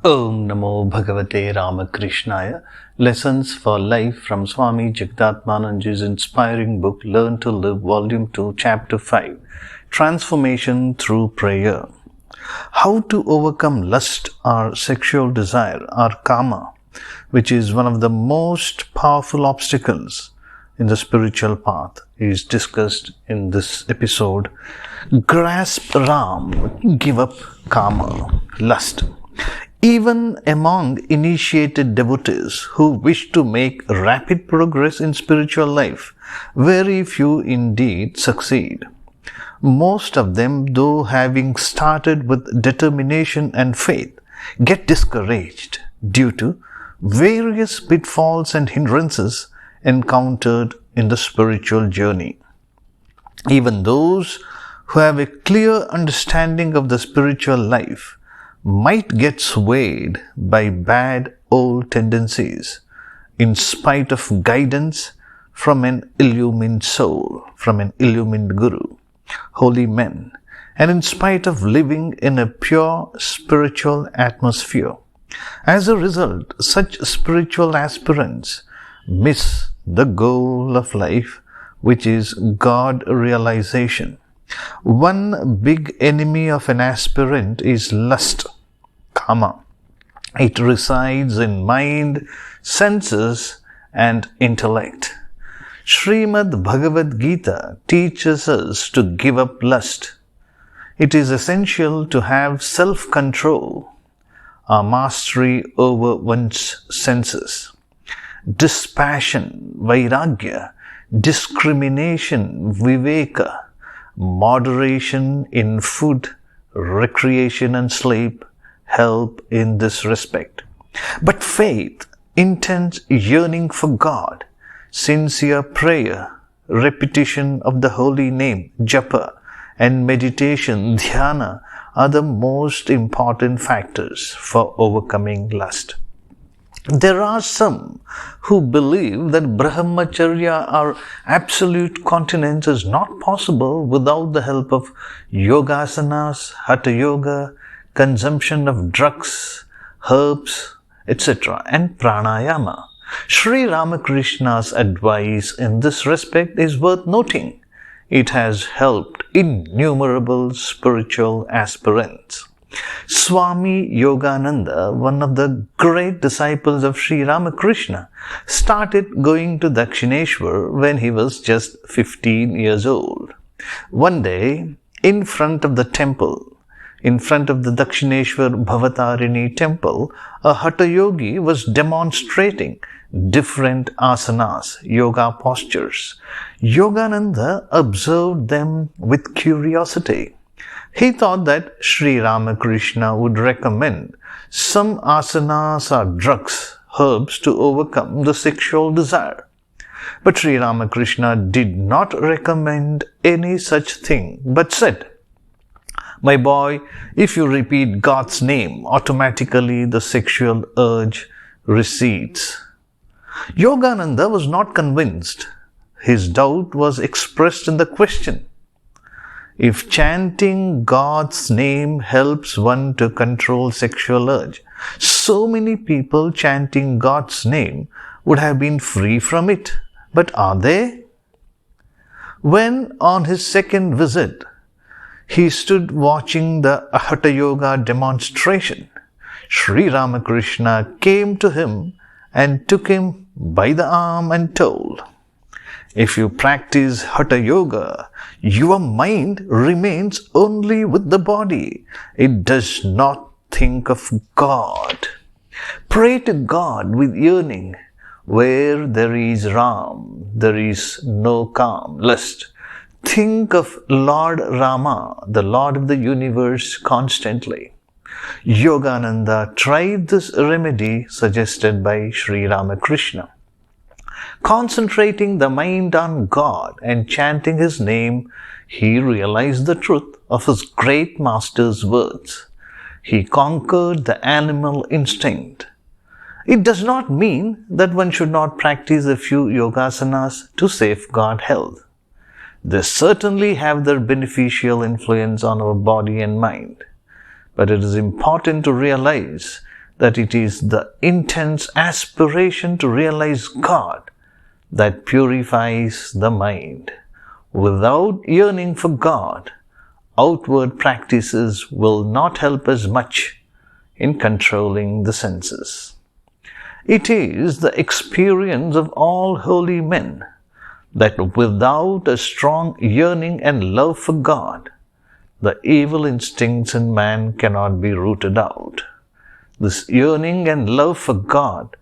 Om Namo Bhagavate Ramakrishnaya. Lessons for Life from Swami Jagdatmananji's inspiring book Learn to Live, Volume 2, Chapter 5. Transformation through Prayer. How to overcome lust or sexual desire or kama, which is one of the most powerful obstacles in the spiritual path, is discussed in this episode. Grasp Ram, give up kama, lust. Even among initiated devotees who wish to make rapid progress in spiritual life, very few indeed succeed. Most of them, though having started with determination and faith, get discouraged due to various pitfalls and hindrances encountered in the spiritual journey. Even those who have a clear understanding of the spiritual life might get swayed by bad old tendencies in spite of guidance from an illumined soul, from an illumined guru, holy men, and in spite of living in a pure spiritual atmosphere. As a result, such spiritual aspirants miss the goal of life, which is God realization. One big enemy of an aspirant is lust, kama. It resides in mind, senses, and intellect. Srimad Bhagavad Gita teaches us to give up lust. It is essential to have self-control, a mastery over one's senses. Dispassion, vairagya, discrimination, viveka, moderation in food, recreation and sleep help in this respect. But faith, intense yearning for God, sincere prayer, repetition of the holy name, japa, and meditation, dhyana, are the most important factors for overcoming lust. There are some who believe that brahmacharya or absolute continence is not possible without the help of yogasanas, hatha yoga, consumption of drugs, herbs, etc. and pranayama. Sri Ramakrishna's advice in this respect is worth noting. It has helped innumerable spiritual aspirants. Swami Yogananda, one of the great disciples of Sri Ramakrishna, started going to Dakshineshwar when he was just 15 years old. One day, in front of the temple, in front of the Dakshineshwar Bhavatarini temple, a Hatha yogi was demonstrating different asanas, yoga postures. Yogananda observed them with curiosity. He thought that Sri Ramakrishna would recommend some asanas or drugs, herbs to overcome the sexual desire. But Sri Ramakrishna did not recommend any such thing, but said, "My boy, if you repeat God's name, automatically the sexual urge recedes." Yogananda was not convinced. His doubt was expressed in the question: if chanting God's name helps one to control sexual urge, so many people chanting God's name would have been free from it. But are they? When on his second visit, he stood watching the Hatha Yoga demonstration, Sri Ramakrishna came to him and took him by the arm and told, "If you practice Hatha Yoga, your mind remains only with the body. It does not think of God. Pray to God with yearning. Where there is Ram, there is no calm, lust. Think of Lord Rama, the Lord of the universe, constantly." Yogananda tried this remedy suggested by Sri Ramakrishna. Concentrating the mind on God and chanting His name, he realized the truth of his great master's words. He conquered the animal instinct. It does not mean that one should not practice a few yogasanas to safeguard health. They certainly have their beneficial influence on our body and mind. But it is important to realize that it is the intense aspiration to realize God that purifies the mind. Without yearning for God, outward practices will not help us much in controlling the senses. It is the experience of all holy men that without a strong yearning and love for God, the evil instincts in man cannot be rooted out. This yearning and love for God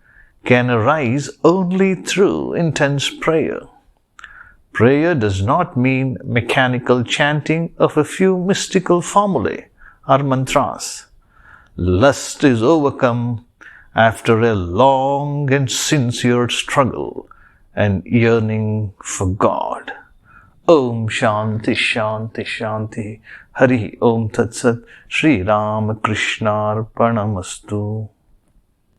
can arise only through intense prayer. Prayer does not mean mechanical chanting of a few mystical formulae or mantras. Lust is overcome after a long and sincere struggle and yearning for God. Om Shanti Shanti Shanti. Hari Om Tat Sat. Shri Ramakrishna Arpanamastu.